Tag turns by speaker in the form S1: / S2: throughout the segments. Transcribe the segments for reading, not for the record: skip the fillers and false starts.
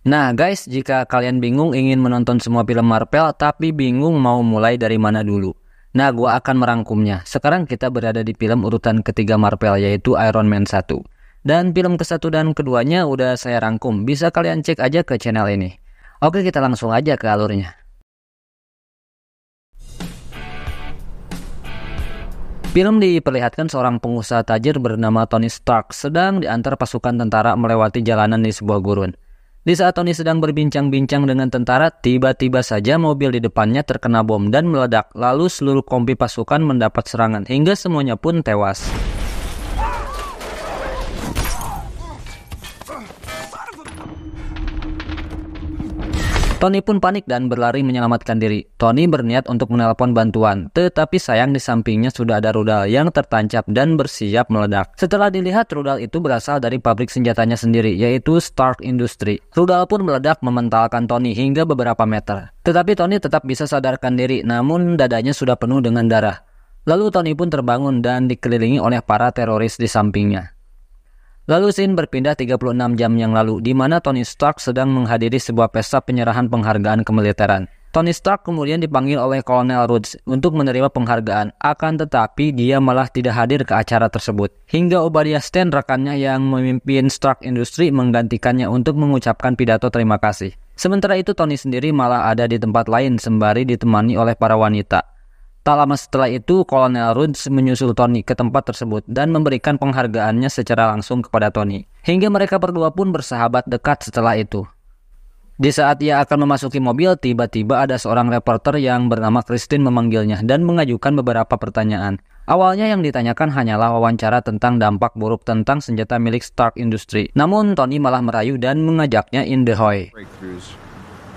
S1: Nah guys, jika kalian bingung ingin menonton semua film Marvel tapi bingung mau mulai dari mana dulu, nah gua akan merangkumnya. Sekarang kita berada di film urutan ketiga Marvel, yaitu Iron Man 1. Dan film ke-1 dan keduanya udah saya rangkum, bisa kalian cek aja ke channel ini. Oke, kita langsung aja ke alurnya. Film diperlihatkan seorang pengusaha tajir bernama Tony Stark sedang diantar pasukan tentara melewati jalanan di sebuah gurun. Di saat Tony sedang berbincang-bincang dengan tentara, tiba-tiba saja mobil di depannya terkena bom dan meledak. Lalu seluruh kompi pasukan mendapat serangan hingga semuanya pun tewas. Tony pun panik dan berlari menyelamatkan diri. Tony berniat untuk menelpon bantuan, tetapi sayang di sampingnya sudah ada rudal yang tertancap dan bersiap meledak. Setelah dilihat, rudal itu berasal dari pabrik senjatanya sendiri, yaitu Stark Industries. Rudal pun meledak mementalkan Tony hingga beberapa meter. Tetapi Tony tetap bisa sadarkan diri, namun dadanya sudah penuh dengan darah. Lalu Tony pun terbangun dan dikelilingi oleh para teroris di sampingnya. Lalu scene berpindah 36 jam yang lalu, di mana Tony Stark sedang menghadiri sebuah pesta penyerahan penghargaan kemiliteran. Tony Stark kemudian dipanggil oleh Kolonel Rhodes untuk menerima penghargaan, akan tetapi dia malah tidak hadir ke acara tersebut. Hingga Obadiah Stane, rekannya yang memimpin Stark Industries, menggantikannya untuk mengucapkan pidato terima kasih. Sementara itu Tony sendiri malah ada di tempat lain sembari ditemani oleh para wanita. Tak lama setelah itu, Kolonel Rhodes menyusul Tony ke tempat tersebut dan memberikan penghargaannya secara langsung kepada Tony. Hingga mereka berdua pun bersahabat dekat setelah itu. Di saat ia akan memasuki mobil, tiba-tiba ada seorang reporter yang bernama Christine memanggilnya dan mengajukan beberapa pertanyaan. Awalnya yang ditanyakan hanyalah wawancara tentang dampak buruk tentang senjata milik Stark Industries. Namun Tony malah merayu dan mengajaknya in the Hoy.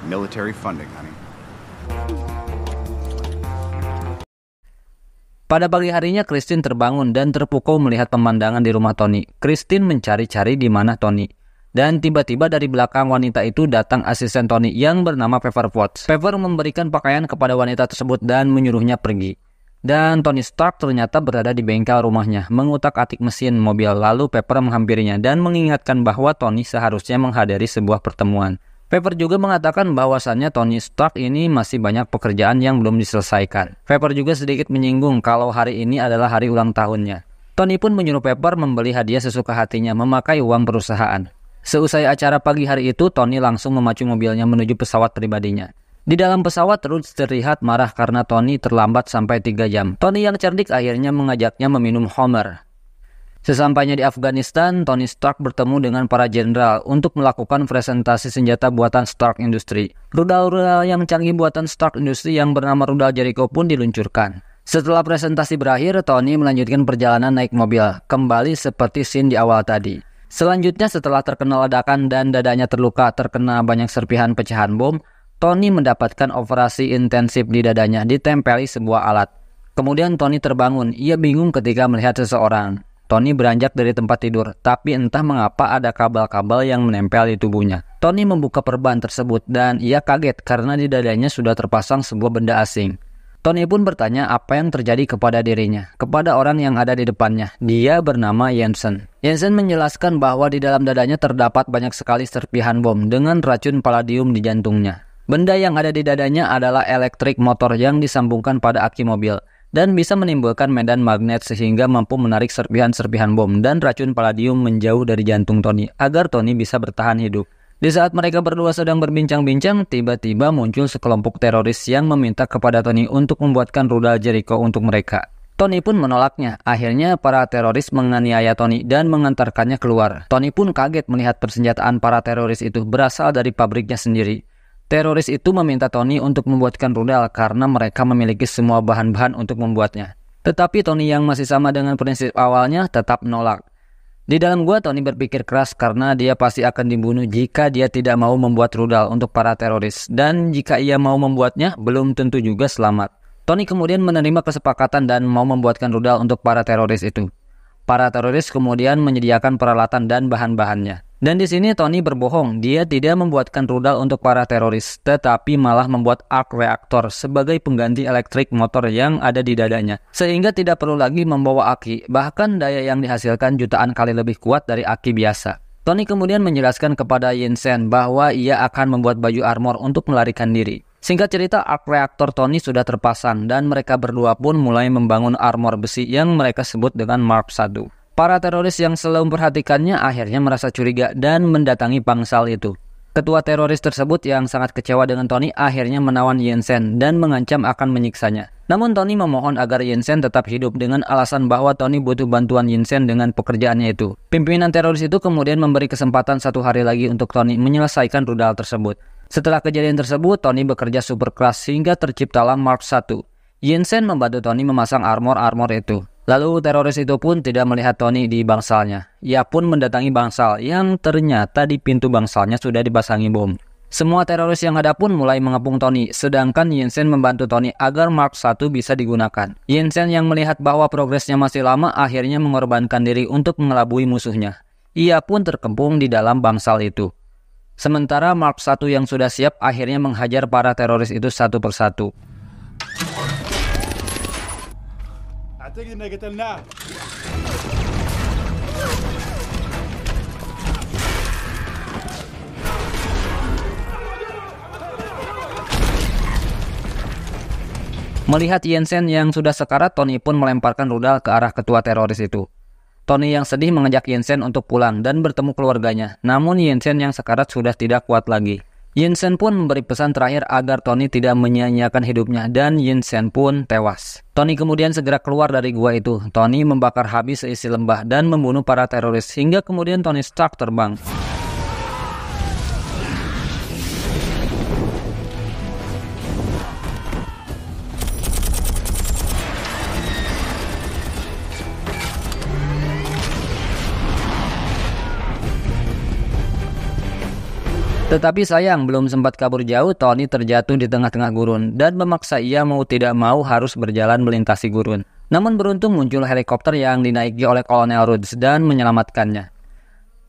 S2: Military funding, honey.
S1: Pada pagi harinya, Christine terbangun dan terpukau melihat pemandangan di rumah Tony. Christine mencari-cari di mana Tony. Dan tiba-tiba dari belakang wanita itu datang asisten Tony yang bernama Pepper Potts. Pepper memberikan pakaian kepada wanita tersebut dan menyuruhnya pergi. Dan Tony Stark ternyata berada di bengkel rumahnya, mengutak-atik mesin mobil. Lalu Pepper menghampirinya dan mengingatkan bahwa Tony seharusnya menghadiri sebuah pertemuan. Pepper juga mengatakan bahwasannya Tony Stark ini masih banyak pekerjaan yang belum diselesaikan. Pepper juga sedikit menyinggung kalau hari ini adalah hari ulang tahunnya. Tony pun menyuruh Pepper membeli hadiah sesuka hatinya memakai uang perusahaan. Seusai acara pagi hari itu, Tony langsung memacu mobilnya menuju pesawat pribadinya. Di dalam pesawat, Rhodes terlihat marah karena Tony terlambat sampai 3 jam. Tony yang cerdik akhirnya mengajaknya meminum Homer. Sesampainya di Afghanistan, Tony Stark bertemu dengan para jenderal untuk melakukan presentasi senjata buatan Stark Industries. Rudal-rudal yang canggih buatan Stark Industries yang bernama rudal Jericho pun diluncurkan. Setelah presentasi berakhir, Tony melanjutkan perjalanan naik mobil, kembali seperti scene di awal tadi. Selanjutnya, setelah terkena ledakan dan dadanya terluka terkena banyak serpihan pecahan bom, Tony mendapatkan operasi intensif di dadanya, ditempeli sebuah alat. Kemudian Tony terbangun, ia bingung ketika melihat seseorang. Tony beranjak dari tempat tidur, tapi entah mengapa ada kabel-kabel yang menempel di tubuhnya. Tony membuka perban tersebut dan ia kaget karena di dadanya sudah terpasang sebuah benda asing. Tony pun bertanya apa yang terjadi kepada dirinya, kepada orang yang ada di depannya. Dia bernama Jensen. Jensen menjelaskan bahwa di dalam dadanya terdapat banyak sekali serpihan bom dengan racun palladium di jantungnya. Benda yang ada di dadanya adalah elektrik motor yang disambungkan pada aki mobil dan bisa menimbulkan medan magnet sehingga mampu menarik serpihan-serpihan bom dan racun palladium menjauh dari jantung Tony agar Tony bisa bertahan hidup. Di saat mereka berdua sedang berbincang-bincang, tiba-tiba muncul sekelompok teroris yang meminta kepada Tony untuk membuatkan rudal Jericho untuk mereka. Tony pun menolaknya. Akhirnya para teroris menganiaya Tony dan mengantarkannya keluar. Tony pun kaget melihat persenjataan para teroris itu berasal dari pabriknya sendiri. Teroris itu meminta Tony untuk membuatkan rudal karena mereka memiliki semua bahan-bahan untuk membuatnya. Tetapi Tony yang masih sama dengan prinsip awalnya tetap menolak. Di dalam gua, Tony berpikir keras karena dia pasti akan dibunuh jika dia tidak mau membuat rudal untuk para teroris. Dan jika ia mau membuatnya, belum tentu juga selamat. Tony kemudian menerima kesepakatan dan mau membuatkan rudal untuk para teroris itu. Para teroris kemudian menyediakan peralatan dan bahan-bahannya. Dan di sini Tony berbohong, dia tidak membuatkan rudal untuk para teroris, tetapi malah membuat arc reaktor sebagai pengganti elektrik motor yang ada di dadanya. Sehingga tidak perlu lagi membawa aki, bahkan daya yang dihasilkan jutaan kali lebih kuat dari aki biasa. Tony kemudian menjelaskan kepada Yinsen bahwa ia akan membuat baju armor untuk melarikan diri. Singkat cerita, arc reactor Tony sudah terpasang dan mereka berdua pun mulai membangun armor besi yang mereka sebut dengan Mark I. Para teroris yang selalu memperhatikannya akhirnya merasa curiga dan mendatangi bangsal itu. Ketua teroris tersebut yang sangat kecewa dengan Tony akhirnya menawan Yinsen dan mengancam akan menyiksanya. Namun Tony memohon agar Yinsen tetap hidup dengan alasan bahwa Tony butuh bantuan Yinsen dengan pekerjaannya itu. Pimpinan teroris itu kemudian memberi kesempatan 1 hari lagi untuk Tony menyelesaikan rudal tersebut. Setelah kejadian tersebut, Tony bekerja super keras hingga terciptalah Mark I. Yinsen membantu Tony memasang armor-armor itu. Lalu teroris itu pun tidak melihat Tony di bangsalnya. Ia pun mendatangi bangsal yang ternyata di pintu bangsalnya sudah dipasangi bom. Semua teroris yang ada pun mulai mengepung Tony, sedangkan Yinsen membantu Tony agar Mark I bisa digunakan. Yinsen yang melihat bahwa progresnya masih lama akhirnya mengorbankan diri untuk mengelabui musuhnya. Ia pun terkepung di dalam bangsal itu. Sementara Mark I yang sudah siap akhirnya menghajar para teroris itu satu persatu. Melihat Yinsen yang sudah sekarat, Tony pun melemparkan rudal ke arah ketua teroris itu. Tony yang sedih mengajak Yinsen untuk pulang dan bertemu keluarganya. Namun Yinsen yang sekarat sudah tidak kuat lagi. Yinsen pun memberi pesan terakhir agar Tony tidak menyia-nyiakan hidupnya dan Yinsen pun tewas. Tony kemudian segera keluar dari gua itu. Tony membakar habis seisi lembah dan membunuh para teroris hingga kemudian Tony Stark terbang. Tetapi sayang, belum sempat kabur jauh, Tony terjatuh di tengah-tengah gurun dan memaksa ia mau tidak mau harus berjalan melintasi gurun. Namun beruntung muncul helikopter yang dinaiki oleh Kolonel Rhodes dan menyelamatkannya.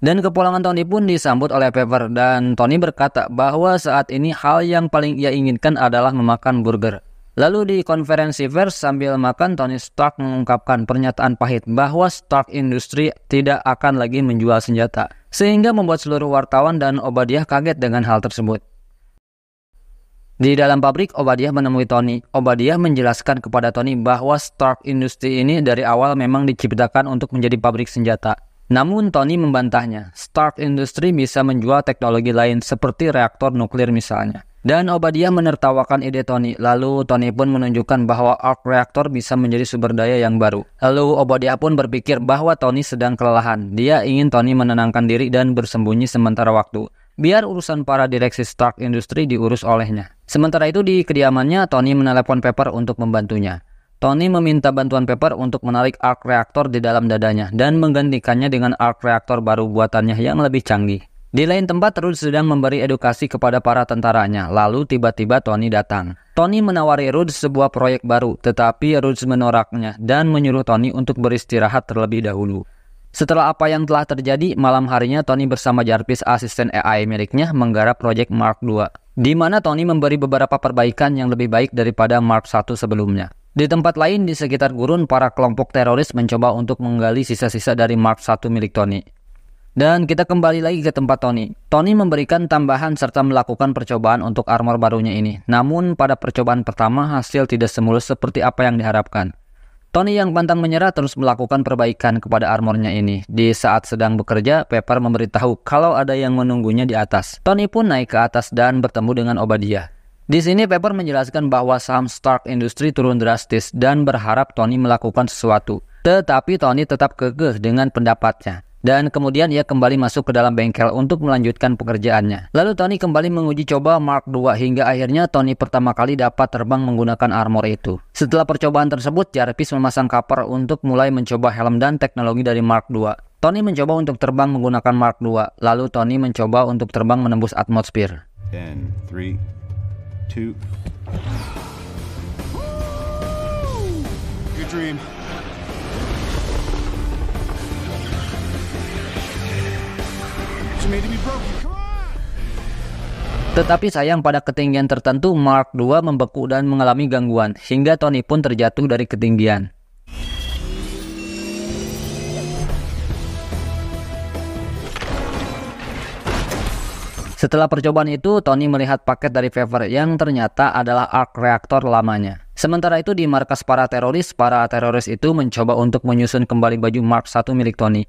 S1: Dan kepulangan Tony pun disambut oleh Pepper dan Tony berkata bahwa saat ini hal yang paling ia inginkan adalah memakan burger. Lalu di konferensi pers sambil makan, Tony Stark mengungkapkan pernyataan pahit bahwa Stark Industries tidak akan lagi menjual senjata, sehingga membuat seluruh wartawan dan Obadiah kaget dengan hal tersebut. Di dalam pabrik, Obadiah menemui Tony. Obadiah menjelaskan kepada Tony bahwa Stark Industries ini dari awal memang diciptakan untuk menjadi pabrik senjata. Namun Tony membantahnya. Stark Industries bisa menjual teknologi lain seperti reaktor nuklir misalnya. Dan Obadiah menertawakan ide Tony. Lalu Tony pun menunjukkan bahwa arc reactor bisa menjadi sumber daya yang baru. Lalu Obadiah pun berpikir bahwa Tony sedang kelelahan. Dia ingin Tony menenangkan diri dan bersembunyi sementara waktu. Biar urusan para direksi Stark Industries diurus olehnya. Sementara itu di kediamannya, Tony menelepon Pepper untuk membantunya. Tony meminta bantuan Pepper untuk menarik arc reactor di dalam dadanya dan menggantikannya dengan arc reactor baru buatannya yang lebih canggih. Di lain tempat, Rhodes sedang memberi edukasi kepada para tentaranya. Lalu tiba-tiba Tony datang. Tony menawari Rhodes sebuah proyek baru, tetapi Rhodes menolaknya dan menyuruh Tony untuk beristirahat terlebih dahulu. Setelah apa yang telah terjadi, malam harinya Tony bersama Jarvis, asisten AI miliknya, menggarap proyek Mark II, di mana Tony memberi beberapa perbaikan yang lebih baik daripada Mark I sebelumnya. Di tempat lain di sekitar gurun, para kelompok teroris mencoba untuk menggali sisa-sisa dari Mark I milik Tony. Dan kita kembali lagi ke tempat Tony. Tony memberikan tambahan serta melakukan percobaan untuk armor barunya ini. Namun pada percobaan pertama hasil tidak semulus seperti apa yang diharapkan. Tony yang pantang menyerah terus melakukan perbaikan kepada armornya ini. Di saat sedang bekerja, Pepper memberitahu kalau ada yang menunggunya di atas. Tony pun naik ke atas dan bertemu dengan Obadiah. Di sini Pepper menjelaskan bahwa saham Stark Industries turun drastis dan berharap Tony melakukan sesuatu. Tetapi Tony tetap kekeh dengan pendapatnya. Dan kemudian ia kembali masuk ke dalam bengkel untuk melanjutkan pekerjaannya. Lalu Tony kembali menguji coba Mark II hingga akhirnya Tony pertama kali dapat terbang menggunakan armor itu. Setelah percobaan tersebut, Jarvis memasang cover untuk mulai mencoba helm dan teknologi dari Mark II. Tony mencoba untuk terbang menggunakan Mark II. Lalu Tony mencoba untuk terbang menembus atmosfer.
S2: 10, 3, 2. Good dream.
S1: Tetapi sayang pada ketinggian tertentu Mark II membeku dan mengalami gangguan hingga Tony pun terjatuh dari ketinggian. Setelah percobaan itu, Tony melihat paket dari Pepper yang ternyata adalah arc reaktor lamanya. Sementara itu di markas para teroris itu mencoba untuk menyusun kembali baju Mark I milik Tony.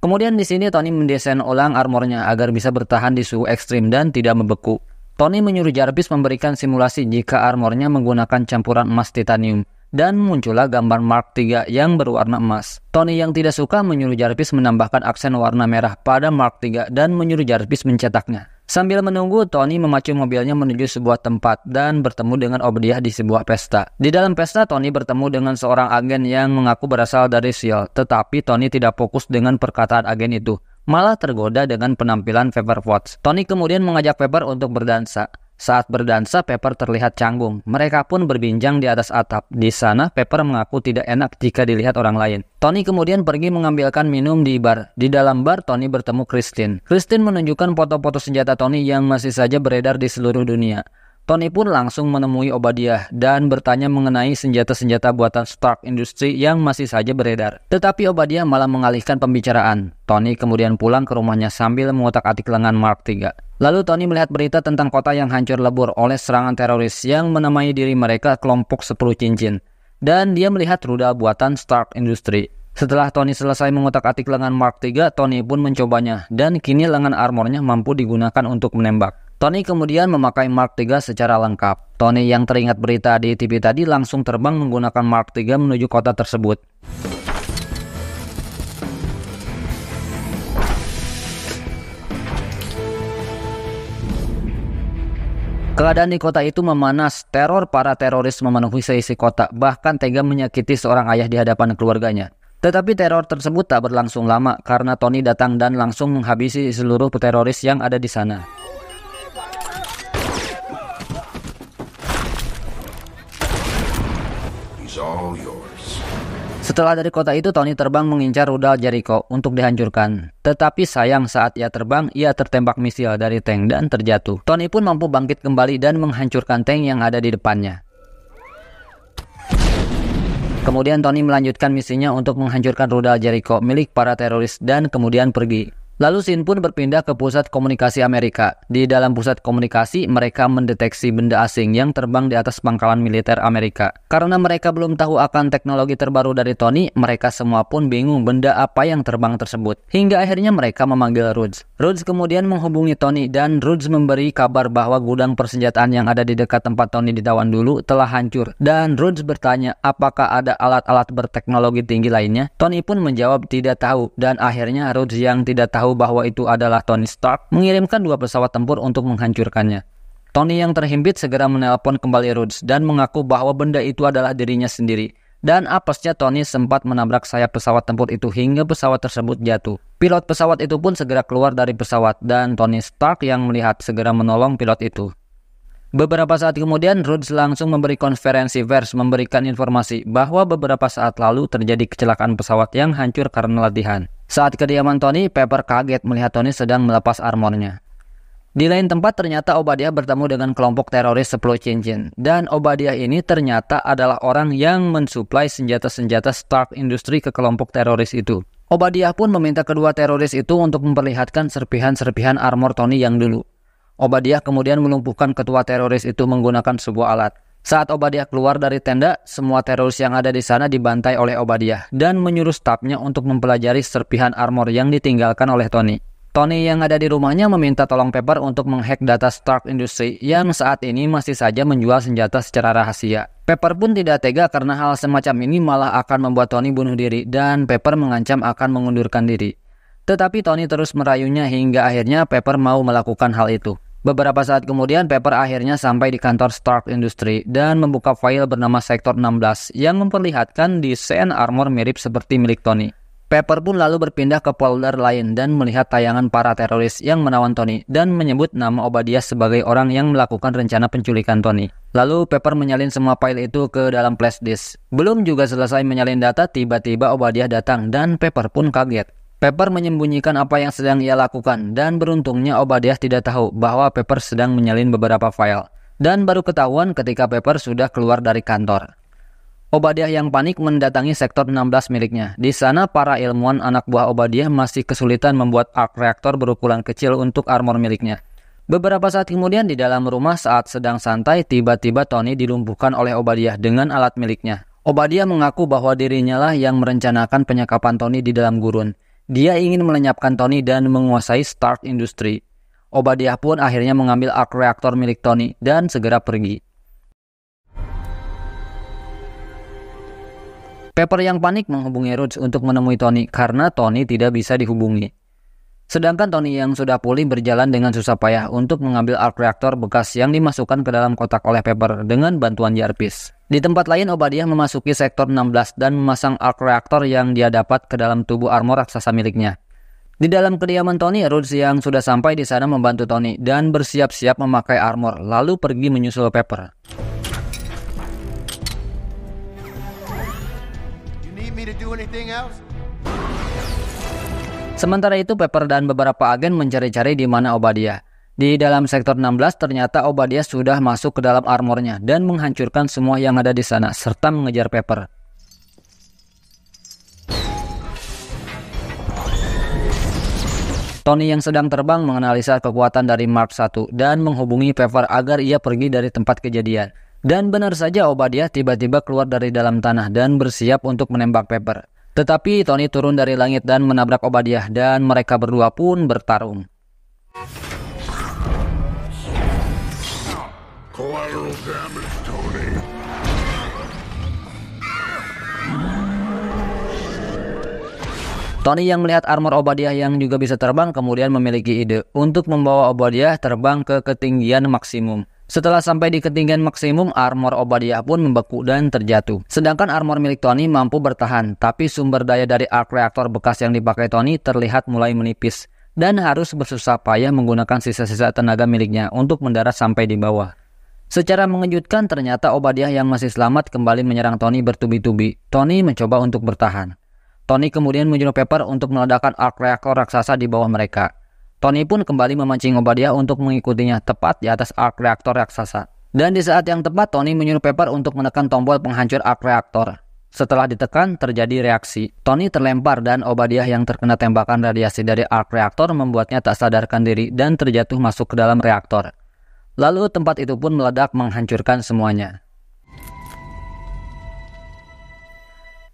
S1: Kemudian di sini Tony mendesain ulang armornya agar bisa bertahan di suhu ekstrim dan tidak membeku. Tony menyuruh Jarvis memberikan simulasi jika armornya menggunakan campuran emas titanium. Dan muncullah gambar Mark III yang berwarna emas. Tony yang tidak suka menyuruh Jarvis menambahkan aksen warna merah pada Mark III dan menyuruh Jarvis mencetaknya. Sambil menunggu, Tony memacu mobilnya menuju sebuah tempat dan bertemu dengan Obadiah di sebuah pesta. Di dalam pesta, Tony bertemu dengan seorang agen yang mengaku berasal dari SEAL, tetapi Tony tidak fokus dengan perkataan agen itu, malah tergoda dengan penampilan Pepper Potts. Tony kemudian mengajak Pepper untuk berdansa. Saat berdansa, Pepper terlihat canggung. Mereka pun berbincang di atas atap. Di sana, Pepper mengaku tidak enak jika dilihat orang lain. Tony kemudian pergi mengambilkan minum di bar. Di dalam bar, Tony bertemu Christine. Christine menunjukkan foto-foto senjata Tony yang masih saja beredar di seluruh dunia. Tony pun langsung menemui Obadiah dan bertanya mengenai senjata-senjata buatan Stark Industries yang masih saja beredar. Tetapi Obadiah malah mengalihkan pembicaraan. Tony kemudian pulang ke rumahnya sambil mengotak-atik lengan Mark III. Lalu Tony melihat berita tentang kota yang hancur lebur oleh serangan teroris yang menamai diri mereka kelompok 10 cincin. Dan dia melihat rudal buatan Stark Industries. Setelah Tony selesai mengotak-atik lengan Mark III, Tony pun mencobanya dan kini lengan armornya mampu digunakan untuk menembak. Tony kemudian memakai Mark III secara lengkap. Tony yang teringat berita di TV tadi langsung terbang menggunakan Mark III menuju kota tersebut. Keadaan di kota itu memanas, teror para teroris memenuhi seisi kota, bahkan tega menyakiti seorang ayah di hadapan keluarganya. Tetapi teror tersebut tak berlangsung lama karena Tony datang dan langsung menghabisi seluruh teroris yang ada di sana. Setelah dari kota itu, Tony terbang mengincar rudal Jericho untuk dihancurkan. Tetapi sayang saat ia terbang, ia tertembak misil dari tank dan terjatuh. Tony pun mampu bangkit kembali dan menghancurkan tank yang ada di depannya. Kemudian Tony melanjutkan misinya untuk menghancurkan rudal Jericho milik para teroris dan kemudian pergi. Lalu Sin pun berpindah ke pusat komunikasi Amerika. Di dalam pusat komunikasi, mereka mendeteksi benda asing yang terbang di atas pangkalan militer Amerika. Karena mereka belum tahu akan teknologi terbaru dari Tony, mereka semua pun bingung benda apa yang terbang tersebut. Hingga akhirnya mereka memanggil Rhodes. Rhodes kemudian menghubungi Tony dan Rhodes memberi kabar bahwa gudang persenjataan yang ada di dekat tempat Tony ditawan dulu telah hancur. Dan Rhodes bertanya apakah ada alat-alat berteknologi tinggi lainnya. Tony pun menjawab tidak tahu dan akhirnya Rhodes yang tidak tahu bahwa itu adalah Tony Stark mengirimkan 2 pesawat tempur untuk menghancurkannya. Tony yang terhimpit segera menelpon kembali Rhodes dan mengaku bahwa benda itu adalah dirinya sendiri. Dan apesnya Tony sempat menabrak sayap pesawat tempur itu hingga pesawat tersebut jatuh. Pilot pesawat itu pun segera keluar dari pesawat dan Tony Stark yang melihat segera menolong pilot itu. Beberapa saat kemudian, Rhodes langsung memberi konferensi pers memberikan informasi bahwa beberapa saat lalu terjadi kecelakaan pesawat yang hancur karena latihan. Saat kediaman Tony, Pepper kaget melihat Tony sedang melepas armornya. Di lain tempat ternyata Obadiah bertemu dengan kelompok teroris 10 cincin. Dan Obadiah ini ternyata adalah orang yang mensuplai senjata-senjata Stark Industries ke kelompok teroris itu. Obadiah pun meminta kedua teroris itu untuk memperlihatkan serpihan-serpihan armor Tony yang dulu. Obadiah kemudian melumpuhkan ketua teroris itu menggunakan sebuah alat. Saat Obadiah keluar dari tenda, semua teroris yang ada di sana dibantai oleh Obadiah dan menyuruh stafnya untuk mempelajari serpihan armor yang ditinggalkan oleh Tony. Tony yang ada di rumahnya meminta tolong Pepper untuk menghack data Stark Industries yang saat ini masih saja menjual senjata secara rahasia. Pepper pun tidak tega karena hal semacam ini malah akan membuat Tony bunuh diri dan Pepper mengancam akan mengundurkan diri. Tetapi Tony terus merayunya hingga akhirnya Pepper mau melakukan hal itu. Beberapa saat kemudian, Pepper akhirnya sampai di kantor Stark Industries dan membuka file bernama Sektor 16 yang memperlihatkan desain armor mirip seperti milik Tony. Pepper pun lalu berpindah ke folder lain dan melihat tayangan para teroris yang menawan Tony dan menyebut nama Obadiah sebagai orang yang melakukan rencana penculikan Tony. Lalu Pepper menyalin semua file itu ke dalam flash disk. Belum juga selesai menyalin data, tiba-tiba Obadiah datang dan Pepper pun kaget. Pepper menyembunyikan apa yang sedang ia lakukan dan beruntungnya Obadiah tidak tahu bahwa Pepper sedang menyalin beberapa file. Dan baru ketahuan ketika Pepper sudah keluar dari kantor. Obadiah yang panik mendatangi sektor 16 miliknya. Di sana para ilmuwan anak buah Obadiah masih kesulitan membuat arc reaktor berukuran kecil untuk armor miliknya. Beberapa saat kemudian di dalam rumah saat sedang santai, tiba-tiba Tony dilumpuhkan oleh Obadiah dengan alat miliknya. Obadiah mengaku bahwa dirinya lah yang merencanakan penyekapan Tony di dalam gurun. Dia ingin melenyapkan Tony dan menguasai Stark Industries. Obadiah pun akhirnya mengambil arc reactor milik Tony dan segera pergi. Pepper yang panik menghubungi Rhodes untuk menemui Tony karena Tony tidak bisa dihubungi. Sedangkan Tony yang sudah pulih berjalan dengan susah payah untuk mengambil arc reactor bekas yang dimasukkan ke dalam kotak oleh Pepper dengan bantuan Jarvis. Di tempat lain, Obadiah memasuki sektor 16 dan memasang arc reactor yang dia dapat ke dalam tubuh armor raksasa miliknya. Di dalam kediaman Tony, Rhodes yang sudah sampai di sana membantu Tony dan bersiap-siap memakai armor, lalu pergi menyusul Pepper.
S3: You need me to do anything else?
S1: Sementara itu, Pepper dan beberapa agen mencari-cari di mana Obadiah. Di dalam sektor 16, ternyata Obadiah sudah masuk ke dalam armornya dan menghancurkan semua yang ada di sana, serta mengejar Pepper. Tony yang sedang terbang menganalisa kekuatan dari Mark I dan menghubungi Pepper agar ia pergi dari tempat kejadian. Dan benar saja Obadiah tiba-tiba keluar dari dalam tanah dan bersiap untuk menembak Pepper. Tetapi Tony turun dari langit dan menabrak Obadiah dan mereka berdua pun bertarung.
S4: Collateral damage, Tony.
S1: Tony yang melihat armor Obadiah yang juga bisa terbang kemudian memiliki ide untuk membawa Obadiah terbang ke ketinggian maksimum. Setelah sampai di ketinggian maksimum, armor Obadiah pun membeku dan terjatuh. Sedangkan armor milik Tony mampu bertahan, tapi sumber daya dari arc reactor bekas yang dipakai Tony terlihat mulai menipis dan harus bersusah payah menggunakan sisa-sisa tenaga miliknya untuk mendarat sampai di bawah. Secara mengejutkan, ternyata Obadiah yang masih selamat kembali menyerang Tony bertubi-tubi. Tony mencoba untuk bertahan. Tony kemudian menyuruh Pepper untuk meledakkan arc reactor raksasa di bawah mereka. Tony pun kembali memancing Obadiah untuk mengikutinya tepat di atas arc reactor raksasa. Dan di saat yang tepat, Tony menyuruh Pepper untuk menekan tombol penghancur arc reactor. Setelah ditekan, terjadi reaksi. Tony terlempar dan Obadiah yang terkena tembakan radiasi dari arc reactor membuatnya tak sadarkan diri dan terjatuh masuk ke dalam reaktor. Lalu tempat itu pun meledak menghancurkan semuanya.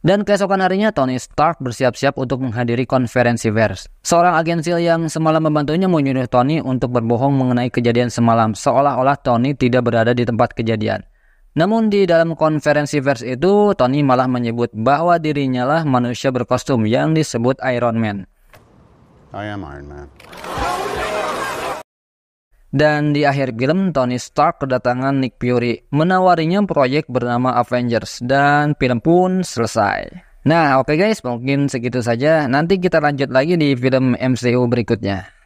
S1: Dan keesokan harinya, Tony Stark bersiap-siap untuk menghadiri konferensi pers. Seorang agen SEAL yang semalam membantunya menyuruh Tony untuk berbohong mengenai kejadian semalam, seolah-olah Tony tidak berada di tempat kejadian. Namun di dalam konferensi pers itu, Tony malah menyebut bahwa dirinya lah manusia berkostum yang disebut Iron Man.
S2: I am Iron Man.
S1: Dan di akhir film, Tony Stark kedatangan Nick Fury, menawarinya proyek bernama Avengers, dan film pun selesai. Nah, oke guys, mungkin segitu saja. Nanti kita lanjut lagi di film MCU berikutnya.